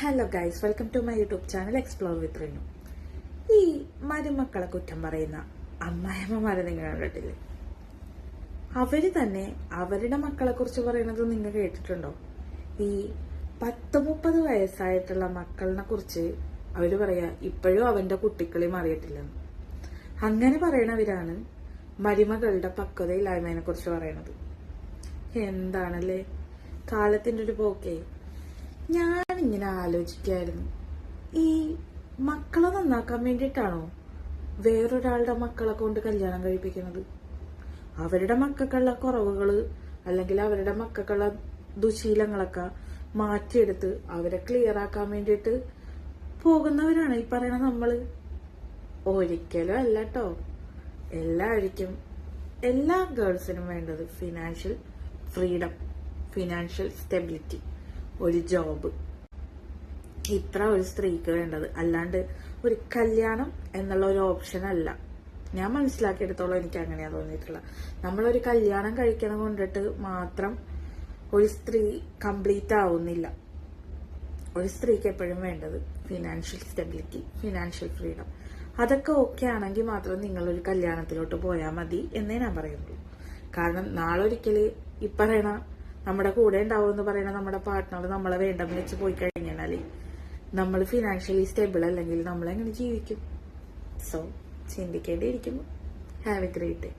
Hello guys, welcome to my YouTube channel explore with Rinu. ഈ മരുമക്കളെ കുറ്റം പറയുന്ന അമ്മായിയമ്മമാരെ നിങ്ങൾ കണ്ടിട്ടില്ലേ? അവര് തന്നെ അവരുടെ മക്കളെ കുറിച്ച് പറയുന്നത് നിങ്ങൾ കേട്ടിട്ടുണ്ടോ? ഈ 10-30 വയസ്സായിട്ടുള്ള മക്കളിനെ കുറിച്ച് അവര് പറയാ ഇപ്പോഴും അവന്റെ കുട്ടിക്കളി മാറിയിട്ടില്ലെന്ന്. അങ്ങനെ പറയണവരാണ് മരുമകളുടെ പക്വതയില്ലായ്മയെ കുറിച്ച് പറയണത്. എന്താണല്ലേ കാലത്തിന്റെ ഒരു പോക്കേ. ഞാനിങ്ങനെ ആലോചിക്കായിരുന്നു, ഈ മക്കളെ നന്നാക്കാൻ വേണ്ടിയിട്ടാണോ വേറൊരാളുടെ മക്കളെ കൊണ്ട് കല്യാണം കഴിപ്പിക്കുന്നത്? അവരുടെ മക്കൾക്കുള്ള കുറവുകള് അല്ലെങ്കിൽ അവരുടെ മക്കൾക്കുള്ള ദുശീലങ്ങളൊക്കെ മാറ്റിയെടുത്ത് അവരെ ക്ലിയർ ആക്കാൻ വേണ്ടിയിട്ട് പോകുന്നവരാണ് ഈ പറയണ നമ്മള്. ഒരിക്കലും അല്ല കേട്ടോ. എല്ലാവർക്കും, എല്ലാ ഗേൾസിനും വേണ്ടത് ഫിനാൻഷ്യൽ ഫ്രീഡം, ഫിനാൻഷ്യൽ സ്റ്റെബിലിറ്റി, ഒരു ജോബ്. ഇത്ര ഒരു സ്ത്രീക്ക് വേണ്ടത്, അല്ലാണ്ട് ഒരു കല്യാണം എന്നുള്ള ഒരു ഓപ്ഷൻ അല്ല. ഞാൻ മനസ്സിലാക്കിയെടുത്തോളം എനിക്ക് അങ്ങനെയാ തോന്നിയിട്ടുള്ളത്. നമ്മളൊരു കല്യാണം കഴിക്കണം കൊണ്ടിട്ട് മാത്രം ഒരു സ്ത്രീ കംപ്ലീറ്റ് ആവുന്നില്ല. ഒരു സ്ത്രീക്ക് എപ്പോഴും വേണ്ടത് ഫിനാൻഷ്യൽ സ്റ്റെബിലിറ്റി, ഫിനാൻഷ്യൽ ഫ്രീഡം. അതൊക്കെ ഓക്കെ ആണെങ്കിൽ മാത്രം നിങ്ങളൊരു കല്യാണത്തിലോട്ട് പോയാൽ മതി എന്നേ ഞാൻ പറയുന്നുള്ളൂ. കാരണം നാളൊരിക്കല് ഈ പറയണ നമ്മുടെ കൂടെ ഉണ്ടാവും എന്ന് പറയുന്ന നമ്മുടെ പാർട്ട്ണർ നമ്മളെ വേണ്ടെന്ന് വെച്ച് പോയി കഴിഞ്ഞാല് നമ്മൾ ഫിനാൻഷ്യലി സ്റ്റേബിൾ അല്ലെങ്കിൽ നമ്മളെങ്ങനെ ജീവിക്കും? സോ ചിന്തിക്കേണ്ടിയിരിക്കുന്നു. Have A great day.